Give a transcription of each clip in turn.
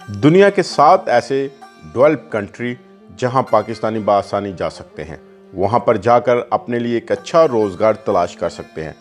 दुनिया के 7 ऐसे डेवलप्ड कंट्री जहां पाकिस्तानी बआसानी जा सकते हैं। वहां पर जाकर अपने लिए एक अच्छा रोज़गार तलाश कर सकते हैं।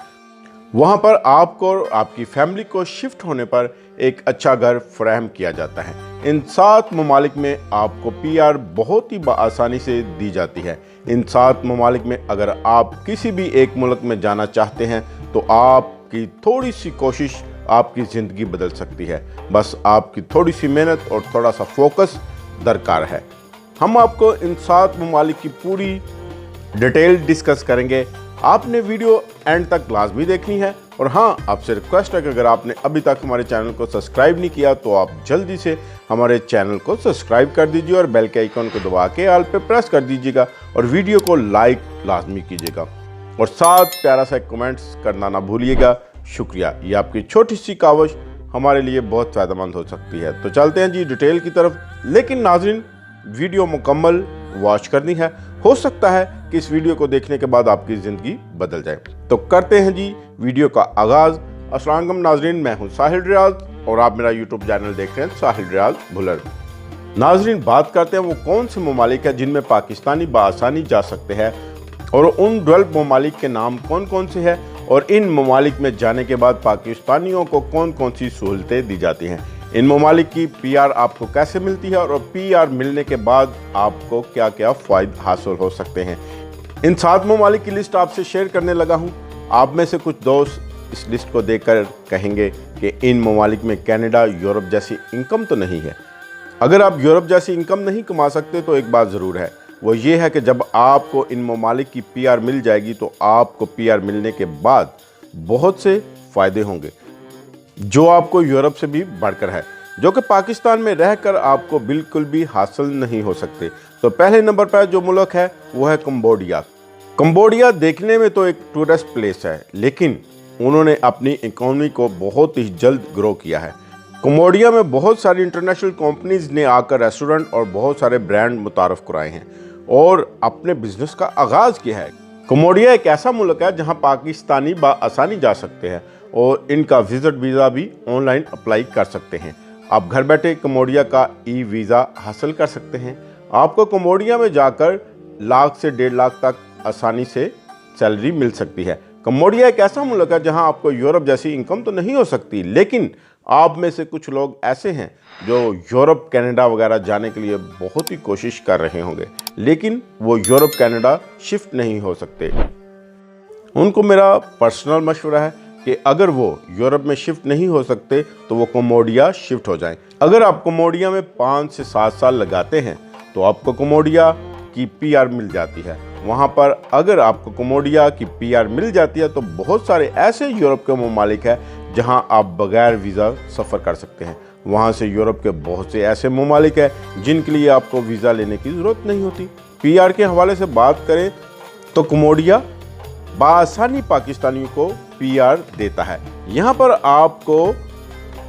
वहां पर आपको और आपकी फैमिली को शिफ्ट होने पर एक अच्छा घर फराहम किया जाता है। इन 7 ममालिक में आपको PR बहुत ही बआसानी से दी जाती है। इन 7 ममालिक में अगर आप किसी भी एक मुल्क में जाना चाहते हैं तो आपकी थोड़ी सी कोशिश आपकी ज़िंदगी बदल सकती है। बस आपकी थोड़ी सी मेहनत और थोड़ा सा फोकस दरकार है। हम आपको इन 7 ममालिक की पूरी डिटेल डिस्कस करेंगे। आपने वीडियो एंड तक लाजमी देखनी है। और हाँ, आपसे रिक्वेस्ट है कि अगर आपने अभी तक हमारे चैनल को सब्सक्राइब नहीं किया तो आप जल्दी से हमारे चैनल को सब्सक्राइब कर दीजिए और बेल के आइकन को दबा के ऑल पे प्रेस कर दीजिएगा और वीडियो को लाइक लाजमी कीजिएगा और साथ प्यारा सा कमेंट्स करना ना भूलिएगा। शुक्रिया। ये आपकी छोटी सी काविश हमारे लिए बहुत फ़ायदेमंद हो सकती है। तो चलते हैं जी डिटेल की तरफ। लेकिन नाज़रीन, वीडियो मुकम्मल वॉच करनी है। हो सकता है कि इस वीडियो को देखने के बाद आपकी ज़िंदगी बदल जाए। तो करते हैं जी वीडियो का आगाज़। अस्सलाम वालेकुम नाज़रीन, मैं हूं साहिल रियाज और आप मेरा यूट्यूब चैनल देख रहे हैं साहिल रियाज भुलर। नाज़रीन, बात करते हैं वो कौन से ममालिक हैं जिनमें पाकिस्तानी बआसानी जा सकते हैं और उन डेवलप्ड ममालिक के नाम कौन कौन से हैं और इन ममालिक में जाने के बाद पाकिस्तानियों को कौन कौन सी सहूलतें दी जाती हैं। इन ममालिक की PR आपको कैसे मिलती है और PR मिलने के बाद आपको क्या क्या फ़ायदे हासिल हो सकते हैं। इन 7 ममालिक की लिस्ट आपसे शेयर करने लगा हूं। आप में से कुछ दोस्त इस लिस्ट को देखकर कहेंगे कि इन ममालिक में कनाडा, यूरोप जैसी इनकम तो नहीं है। अगर आप यूरोप जैसी इनकम नहीं कमा सकते तो एक बात ज़रूर है, वो ये है कि जब आपको इन ममालिक की PR मिल जाएगी तो आपको PR मिलने के बाद बहुत से फ़ायदे होंगे जो आपको यूरोप से भी बढ़कर है, जो कि पाकिस्तान में रहकर आपको बिल्कुल भी हासिल नहीं हो सकते। तो पहले नंबर पर जो मुल्क है वो है कंबोडिया। कंबोडिया देखने में तो एक टूरिस्ट प्लेस है, लेकिन उन्होंने अपनी इकोनॉमी को बहुत ही जल्द ग्रो किया है। कंबोडिया में बहुत सारी इंटरनेशनल कंपनीज ने आकर रेस्टोरेंट और बहुत सारे ब्रांड मुतारफ़ कराए हैं और अपने बिजनेस का आगाज़ किया है। कंबोडिया एक ऐसा मुल्क है जहां पाकिस्तानी बआसानी जा सकते हैं और इनका विजिट वीज़ा भी ऑनलाइन अप्लाई कर सकते हैं। आप घर बैठे कंबोडिया का वीज़ा हासिल कर सकते हैं। आपको कंबोडिया में जाकर लाख से 1.5 लाख तक आसानी से सैलरी मिल सकती है। कंबोडिया एक ऐसा मुल्क है जहां आपको यूरोप जैसी इनकम तो नहीं हो सकती, लेकिन आप में से कुछ लोग ऐसे हैं जो यूरोप, कनाडा वगैरह जाने के लिए बहुत ही कोशिश कर रहे होंगे, लेकिन वो यूरोप, कनाडा शिफ्ट नहीं हो सकते। उनको मेरा पर्सनल मशवरा है कि अगर वो यूरोप में शिफ्ट नहीं हो सकते तो वो कंबोडिया शिफ्ट हो जाएं। अगर आप कंबोडिया में 5 से 7 साल लगाते हैं तो आपको कंबोडिया की PR मिल जाती है। वहाँ पर अगर आपको कंबोडिया की PR मिल जाती है तो बहुत सारे ऐसे यूरोप के ममालिक हैं जहाँ आप बगैर वीज़ा सफ़र कर सकते हैं। वहाँ से यूरोप के बहुत से ऐसे ममालिक हैं जिनके लिए आपको वीज़ा लेने की ज़रूरत नहीं होती। PR के हवाले से बात करें तो कंबोडिया बआसानी पाकिस्तानियों को PR देता है। यहाँ पर आपको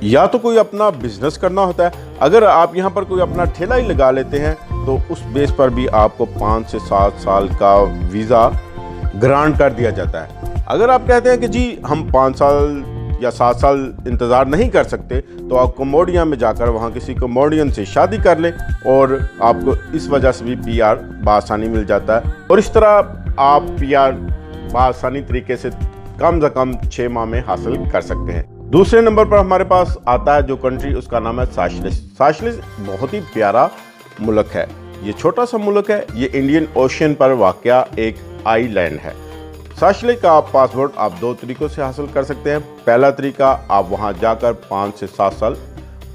या तो कोई अपना बिजनेस करना होता है। अगर आप यहाँ पर कोई अपना ठेला ही लगा लेते हैं तो उस बेस पर भी आपको 5 से 7 साल का वीज़ा ग्रांट कर दिया जाता है। अगर आप कहते हैं कि जी हम 5 साल या 7 साल इंतज़ार नहीं कर सकते तो आप कंबोडिया में जाकर वहाँ किसी कंबोडियन से शादी कर लें और आपको इस वजह से भी PR बआसानी मिल जाता है और इस तरह आप PR बआसानी तरीके से कम से कम 6 माह में हासिल कर सकते हैं। दूसरे नंबर पर हमारे पास आता है जो कंट्री, उसका नाम है साइशलिस। साइशलिस बहुत ही प्यारा मुल्क है। ये छोटा सा मुल्क है। ये इंडियन ओशन पर वाक़या एक आइलैंड है। साइशलिस का पासपोर्ट आप 2 तरीक़ों से हासिल कर सकते हैं। पहला तरीका, आप वहाँ जाकर 5 से 7 साल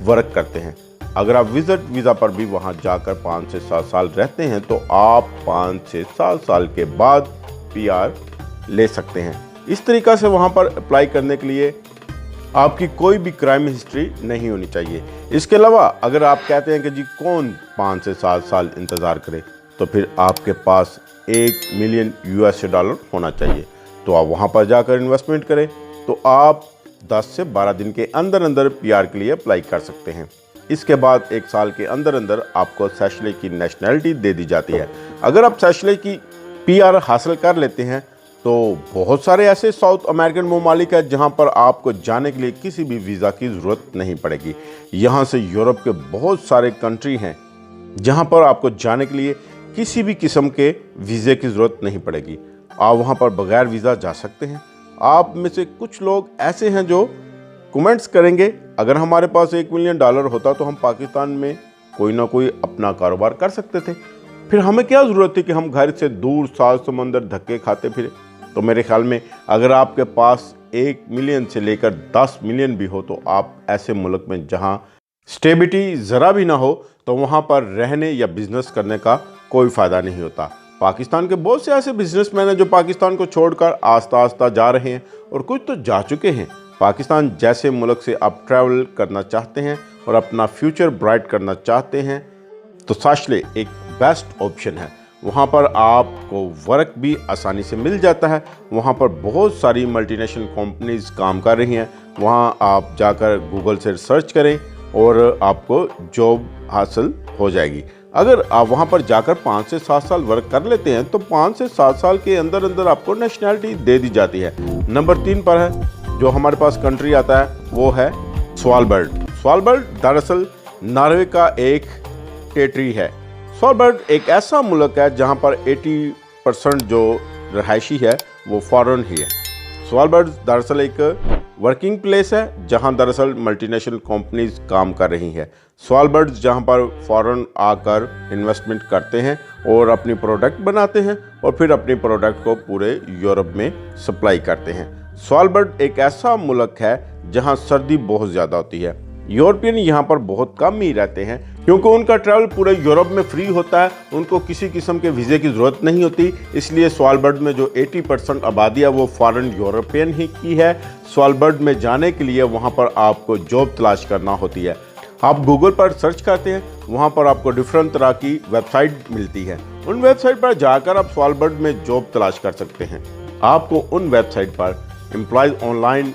वर्क करते हैं। अगर आप विजिट वीज़ा पर भी वहाँ जाकर 5 से 7 साल रहते हैं तो आप 5 से 7 साल के बाद PR ले सकते हैं। इस तरीक़ा से वहाँ पर अप्लाई करने के लिए आपकी कोई भी क्राइम हिस्ट्री नहीं होनी चाहिए। इसके अलावा अगर आप कहते हैं कि जी कौन 5 से 7 साल इंतज़ार करे, तो फिर आपके पास $1 मिलियन होना चाहिए। तो आप वहाँ पर जाकर इन्वेस्टमेंट करें तो आप 10 से 12 दिन के अंदर अंदर PR के लिए अप्लाई कर सकते हैं। इसके बाद 1 साल के अंदर अंदर आपको सेशले की नेशनैलिटी दे दी जाती है। अगर आप सेशले की PR हासिल कर लेते हैं तो बहुत सारे ऐसे साउथ अमेरिकन ममालिक हैं जहां पर आपको जाने के लिए किसी भी वीज़ा की ज़रूरत नहीं पड़ेगी। यहाँ से यूरोप के बहुत सारे कंट्री हैं जहां पर आपको जाने के लिए किसी भी किस्म के वीज़े की ज़रूरत नहीं पड़ेगी। आप वहां पर बगैर वीज़ा जा सकते हैं। आप में से कुछ लोग ऐसे हैं जो कमेंट्स करेंगे, अगर हमारे पास $1 मिलियन होता तो हम पाकिस्तान में कोई ना कोई अपना कारोबार कर सकते थे, फिर हमें क्या ज़रूरत थी कि हम घर से दूर 7 समंदर धक्के खाते फिरे। तो मेरे ख्याल में अगर आपके पास 1 मिलियन से लेकर 10 मिलियन भी हो तो आप ऐसे मुल्क में जहां स्टेबिलिटी ज़रा भी ना हो तो वहां पर रहने या बिजनेस करने का कोई फ़ायदा नहीं होता। पाकिस्तान के बहुत से ऐसे बिजनेसमैन हैं जो पाकिस्तान को छोड़कर आस्ता आस्ता जा रहे हैं और कुछ तो जा चुके हैं। पाकिस्तान जैसे मुल्क से आप ट्रैवल करना चाहते हैं और अपना फ्यूचर ब्राइट करना चाहते हैं तो साशले एक बेस्ट ऑप्शन है। वहाँ पर आपको वर्क भी आसानी से मिल जाता है। वहाँ पर बहुत सारी मल्टीनेशनल कंपनीज काम कर रही हैं। वहाँ आप जाकर गूगल से सर्च करें और आपको जॉब हासिल हो जाएगी। अगर आप वहाँ पर जाकर 5 से 7 साल वर्क कर लेते हैं तो 5 से 7 साल के अंदर अंदर आपको नेशनैलिटी दे दी जाती है। नंबर 3 पर है जो हमारे पास कंट्री आता है वो है स्वालबर्ड। स्वालबर्ड दरअसल नॉर्वे का एक टेरिटरी है। स्वालबर्ड एक ऐसा मुल्क है जहां पर 80% जो रहायशी है वो फॉरेन ही है। स्वालबर्ड दरअसल एक वर्किंग प्लेस है जहां दरअसल मल्टीनेशनल कंपनीज काम कर रही हैं। स्वालबर्ड जहां पर फॉरेन आकर इन्वेस्टमेंट करते हैं और अपनी प्रोडक्ट बनाते हैं और फिर अपनी प्रोडक्ट को पूरे यूरोप में सप्लाई करते हैं। स्वालबर्ड एक ऐसा मुल्क है जहां सर्दी बहुत ज़्यादा होती है। यूरोपियन यहाँ पर बहुत कम ही रहते हैं क्योंकि उनका ट्रैवल पूरे यूरोप में फ्री होता है, उनको किसी किस्म के वीज़े की ज़रूरत नहीं होती। इसलिए स्वालबर्ड में जो 80% आबादी है वो फॉरेन यूरोपियन ही की है। स्वालबर्ड में जाने के लिए वहाँ पर आपको जॉब तलाश करना होती है। आप गूगल पर सर्च करते हैं, वहाँ पर आपको डिफरेंट तरह की वेबसाइट मिलती है। उन वेबसाइट पर जाकर आप स्वालबर्ड में जॉब तलाश कर सकते हैं। आपको उन वेबसाइट पर एम्प्लॉयज़ ऑनलाइन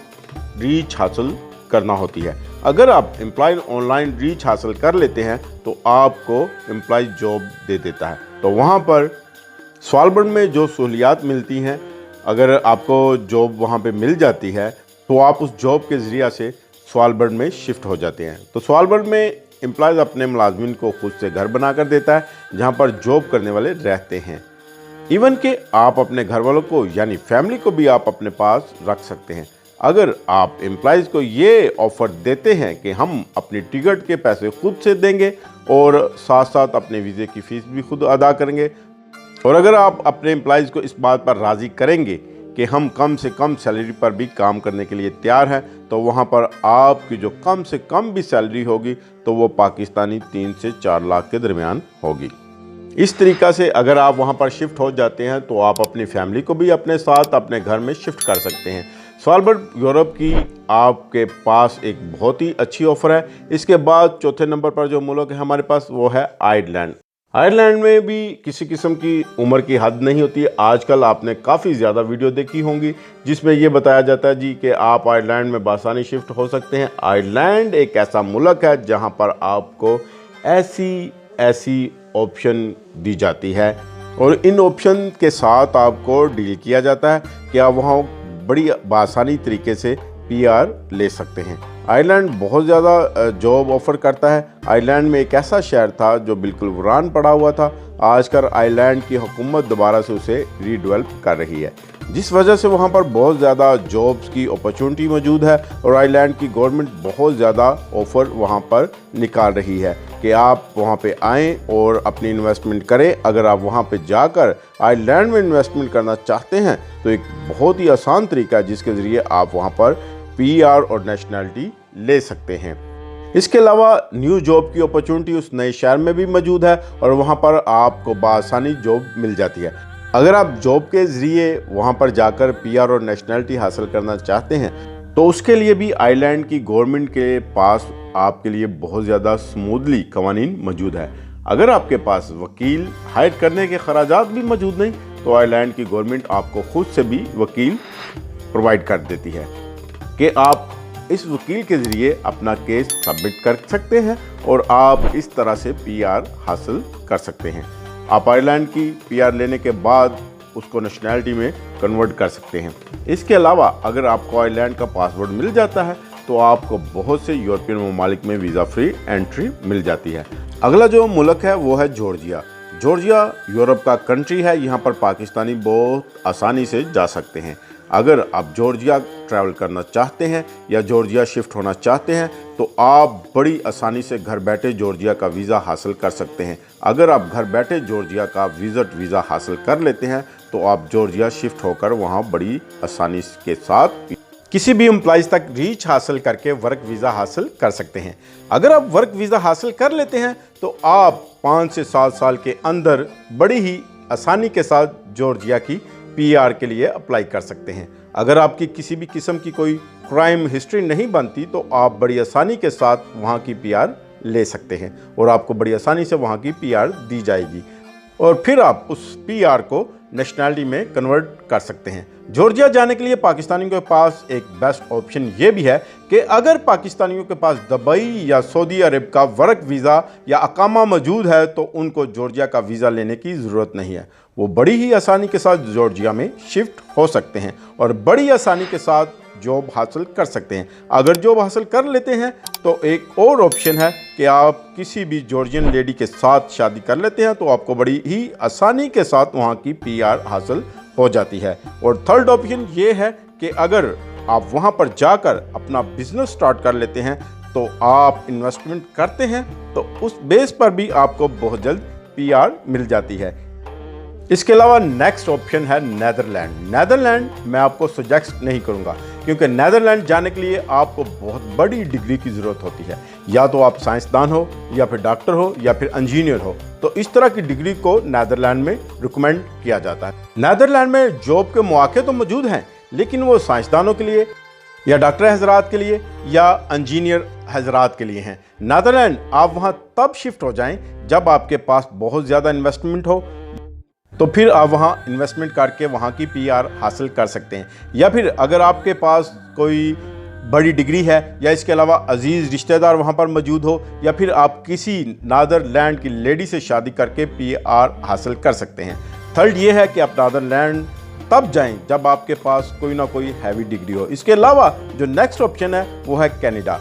रीच हासिल करना होती है। अगर आप एम्प्लॉय ऑनलाइन रीच हासिल कर लेते हैं तो आपको एम्प्लॉय जॉब दे देता है। तो वहाँ पर स्वालबर्ड में जो सहूलियात मिलती हैं, अगर आपको जॉब वहाँ पे मिल जाती है तो आप उस जॉब के ज़रिए से स्वालबर्ड में शिफ्ट हो जाते हैं। तो स्वालबर्ड में एम्प्लॉयज़ अपने मुलाजमिन को खुद से घर बना कर देता है जहाँ पर जॉब करने वाले रहते हैं। इवन कि आप अपने घर वालों को यानी फैमिली को भी आप अपने पास रख सकते हैं। अगर आप एम्प्लॉयज़ को ये ऑफ़र देते हैं कि हम अपनी टिकट के पैसे खुद से देंगे और साथ साथ अपने वीज़े की फ़ीस भी खुद अदा करेंगे, और अगर आप अपने एम्प्लॉयज़ को इस बात पर राज़ी करेंगे कि हम कम से कम सैलरी पर भी काम करने के लिए तैयार हैं, तो वहाँ पर आपकी जो कम से कम भी सैलरी होगी तो वो पाकिस्तानी 3 से 4 लाख के दरमियान होगी। इस तरीक़ा से अगर आप वहाँ पर शिफ्ट हो जाते हैं तो आप अपनी फैमिली को भी अपने साथ अपने घर में शिफ्ट कर सकते हैं। स्वालबर्ड यूरोप की आपके पास एक बहुत ही अच्छी ऑफ़र है। इसके बाद चौथे नंबर पर जो मुल्क है हमारे पास वो है आयरलैंड। आयरलैंड में भी किसी किस्म की उम्र की हद नहीं होती है। आजकल आपने काफ़ी ज़्यादा वीडियो देखी होंगी जिसमें ये बताया जाता है जी कि आप आयरलैंड में बासानी शिफ्ट हो सकते हैं। आयरलैंड एक ऐसा मुल्क है जहाँ पर आपको ऐसी ऑप्शन दी जाती है और इन ऑप्शन के साथ आपको डील किया जाता है कि आप वहाँ बड़ी आसानी तरीके से PR ले सकते हैं। आयरलैंड बहुत ज़्यादा जॉब ऑफ़र करता है। आयरलैंड में एक ऐसा शहर था जो बिल्कुल वीरान पड़ा हुआ था। आजकल आयरलैंड की हुकूमत दोबारा से उसे रीडेवलप कर रही है, जिस वजह से वहाँ पर बहुत ज़्यादा जॉब्स की अपॉर्चुनिटी मौजूद है और आयरलैंड की गवर्नमेंट बहुत ज़्यादा ऑफ़र वहाँ पर निकाल रही है कि आप वहाँ पे आएँ और अपनी इन्वेस्टमेंट करें। अगर आप वहाँ पे जाकर आयरलैंड में इन्वेस्टमेंट करना चाहते हैं तो एक बहुत ही आसान तरीका है जिसके ज़रिए आप वहाँ पर PR और नेशनैलिटी ले सकते हैं। इसके अलावा न्यू जॉब की अपॉर्चुनिटी उस नए शहर में भी मौजूद है और वहाँ पर आपको बआसानी जॉब मिल जाती है। अगर आप जॉब के ज़रिए वहाँ पर जाकर PR और नेशनैलिटी हासिल करना चाहते हैं तो उसके लिए भी आयरलैंड की गवर्नमेंट के पास आपके लिए बहुत ज़्यादा स्मूथली कवानीन मौजूद है। अगर आपके पास वकील हायर करने के खर्चात भी मौजूद नहीं तो आयरलैंड की गवर्नमेंट आपको खुद से भी वकील प्रोवाइड कर देती है कि आप इस वकील के ज़रिए अपना केस सबमिट कर सकते हैं और आप इस तरह से PR हासिल कर सकते हैं। आप आयरलैंड की PR लेने के बाद उसको नेशनैलिटी में कन्वर्ट कर सकते हैं। इसके अलावा अगर आपको आयरलैंड का पासपोर्ट मिल जाता है तो आपको बहुत से यूरोपियन ममालिक में वीज़ा फ्री एंट्री मिल जाती है। अगला जो मुल्क है वो है जॉर्जिया। जॉर्जिया यूरोप का कंट्री है, यहाँ पर पाकिस्तानी बहुत आसानी से जा सकते हैं। अगर आप जॉर्जिया ट्रैवल करना चाहते हैं या जॉर्जिया शिफ्ट होना चाहते हैं तो आप बड़ी आसानी से घर बैठे जॉर्जिया का वीज़ा हासिल कर सकते हैं। अगर आप घर बैठे जॉर्जिया का विज़िट वीज़ा हासिल कर लेते हैं तो आप जॉर्जिया शिफ्ट होकर वहाँ बड़ी आसानी के साथ किसी भी एम्प्लॉइज़ तक रीच हासिल करके वर्क वीज़ा हासिल कर सकते हैं। अगर आप वर्क वीज़ा हासिल कर लेते हैं तो आप 5 से 7 साल के अंदर बड़ी ही आसानी के साथ जॉर्जिया की PR के लिए अप्लाई कर सकते हैं। अगर आपकी किसी भी किस्म की कोई क्राइम हिस्ट्री नहीं बनती तो आप बड़ी आसानी के साथ वहाँ की PR ले सकते हैं और आपको बड़ी आसानी से वहाँ की PR दी जाएगी और फिर आप उस PR को नेशनैलिटी में कन्वर्ट कर सकते हैं। जॉर्जिया जाने के लिए पाकिस्तानियों के पास एक बेस्ट ऑप्शन ये भी है कि अगर पाकिस्तानियों के पास दुबई या सऊदी अरब का वर्क वीज़ा या अकामा मौजूद है तो उनको जॉर्जिया का वीज़ा लेने की ज़रूरत नहीं है। वो बड़ी ही आसानी के साथ जॉर्जिया में शिफ्ट हो सकते हैं और बड़ी आसानी के साथ जॉब हासिल कर सकते हैं। अगर जॉब हासिल कर लेते हैं तो एक और ऑप्शन है कि आप किसी भी जॉर्जियन लेडी के साथ शादी कर लेते हैं तो आपको बड़ी ही आसानी के साथ वहाँ की PR हासिल हो जाती है। और थर्ड ऑप्शन ये है कि अगर आप वहाँ पर जाकर अपना बिजनेस स्टार्ट कर लेते हैं तो आप इन्वेस्टमेंट करते हैं तो उस बेस पर भी आपको बहुत जल्द PR मिल जाती है। इसके अलावा नेक्स्ट ऑप्शन है नेदरलैंड। नेदरलैंड मैं आपको सजेस्ट नहीं करूंगा क्योंकि नेदरलैंड जाने के लिए आपको बहुत बड़ी डिग्री की ज़रूरत होती है। या तो आप साइंसदान हो या फिर डॉक्टर हो या फिर इंजीनियर हो, तो इस तरह की डिग्री को नेदरलैंड में रिकमेंड किया जाता है। नेदरलैंड में जॉब के मौके तो मौजूद हैं लेकिन वो साइंसदानों के लिए या डॉक्टर हजरात के लिए या इंजीनियर हजरात के लिए हैं। नेदरलैंड आप वहाँ तब शिफ्ट हो जाएं जब आपके पास बहुत ज़्यादा इन्वेस्टमेंट हो, तो फिर आप वहाँ इन्वेस्टमेंट करके वहाँ की PR हासिल कर सकते हैं। या फिर अगर आपके पास कोई बड़ी डिग्री है या इसके अलावा अजीज़ रिश्तेदार वहाँ पर मौजूद हो या फिर आप किसी नीदरलैंड की लेडी से शादी करके PR हासिल कर सकते हैं। थर्ड ये है कि आप नीदरलैंड तब जाएं जब आपके पास कोई ना कोई हैवी डिग्री हो। इसके अलावा जो नेक्स्ट ऑप्शन है वो है कनाडा।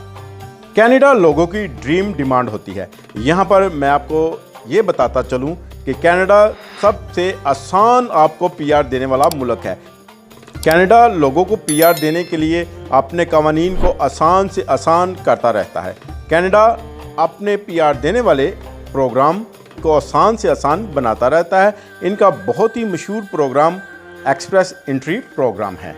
कनाडा लोगों की ड्रीम डिमांड होती है। यहाँ पर मैं आपको ये बताता चलूँ कि कनाडा सबसे आसान आपको PR देने वाला मुल्क है। कनाडा लोगों को PR देने के लिए अपने कवानीन को आसान से आसान करता रहता है। कनाडा अपने PR देने वाले प्रोग्राम को आसान से आसान बनाता रहता है। इनका बहुत ही मशहूर प्रोग्राम एक्सप्रेस एंट्री प्रोग्राम है।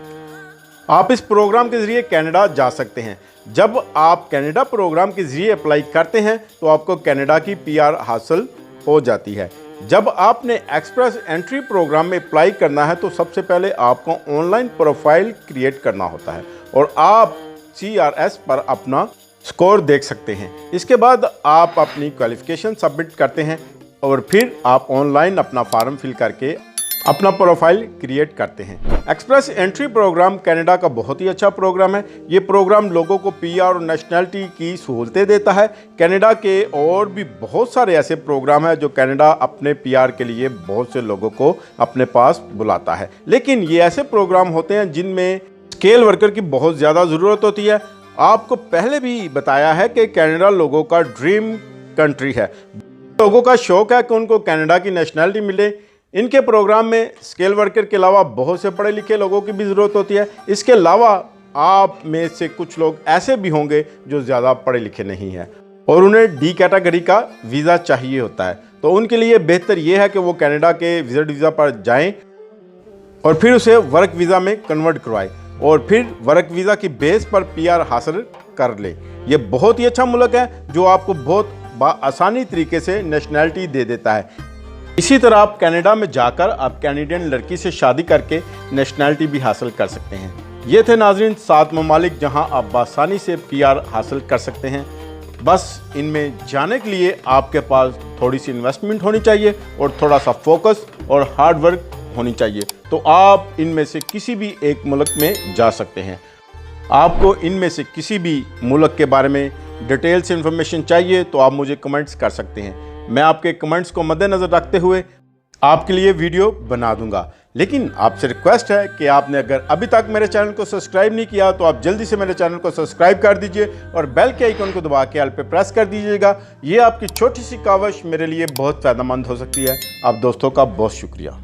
आप इस प्रोग्राम के ज़रिए कनाडा जा सकते हैं। जब आप कनाडा प्रोग्राम के ज़रिए अप्लाई करते हैं तो आपको कनाडा की PR हासिल हो जाती है। जब आपने एक्सप्रेस एंट्री प्रोग्राम में अप्लाई करना है तो सबसे पहले आपको ऑनलाइन प्रोफाइल क्रिएट करना होता है और आप CRS पर अपना स्कोर देख सकते हैं। इसके बाद आप अपनी क्वालिफिकेशन सबमिट करते हैं और फिर आप ऑनलाइन अपना फॉर्म फिल करके अपना प्रोफाइल क्रिएट करते हैं। एक्सप्रेस एंट्री प्रोग्राम कनाडा का बहुत ही अच्छा प्रोग्राम है। ये प्रोग्राम लोगों को PR और नेशनैलिटी की सहूलतें देता है। कनाडा के और भी बहुत सारे ऐसे प्रोग्राम हैं जो कनाडा अपने PR के लिए बहुत से लोगों को अपने पास बुलाता है, लेकिन ये ऐसे प्रोग्राम होते हैं जिनमें स्केल वर्कर की बहुत ज़्यादा ज़रूरत होती है। आपको पहले भी बताया है कि कनाडा लोगों का ड्रीम कंट्री है। लोगों का शौक़ है कि उनको कनाडा की नेशनैलिटी मिले। इनके प्रोग्राम में स्केल वर्कर के अलावा बहुत से पढ़े लिखे लोगों की भी ज़रूरत होती है। इसके अलावा आप में से कुछ लोग ऐसे भी होंगे जो ज़्यादा पढ़े लिखे नहीं हैं और उन्हें D कैटेगरी का वीज़ा चाहिए होता है, तो उनके लिए बेहतर ये है कि वो कनाडा के विजिट वीज़ा पर जाएं और फिर उसे वर्क वीज़ा में कन्वर्ट करवाएं और फिर वर्क वीज़ा की बेस पर PR हासिल कर ले। ये बहुत ही अच्छा मुल्क है जो आपको बहुत आसानी तरीके से नेशनैलिटी दे देता है। इसी तरह आप कनाडा में जाकर आप कैनेडियन लड़की से शादी करके नेशनैलिटी भी हासिल कर सकते हैं। ये थे नाज़रीन 7 ममालिक जहां आप आसानी से PR हासिल कर सकते हैं। बस इनमें जाने के लिए आपके पास थोड़ी सी इन्वेस्टमेंट होनी चाहिए और थोड़ा सा फोकस और हार्ड वर्क होनी चाहिए, तो आप इनमें से किसी भी एक मुल्क में जा सकते हैं। आपको इनमें से किसी भी मुल्क के बारे में डिटेल से इंफॉर्मेशन चाहिए तो आप मुझे कमेंट्स कर सकते हैं। मैं आपके कमेंट्स को मद्देनज़र रखते हुए आपके लिए वीडियो बना दूंगा। लेकिन आपसे रिक्वेस्ट है कि आपने अगर अभी तक मेरे चैनल को सब्सक्राइब नहीं किया तो आप जल्दी से मेरे चैनल को सब्सक्राइब कर दीजिए और बेल के आइकन को दबा के ऑल पे प्रेस कर दीजिएगा। ये आपकी छोटी सी काविश मेरे लिए बहुत फ़ायदेमंद हो सकती है। आप दोस्तों का बहुत शुक्रिया।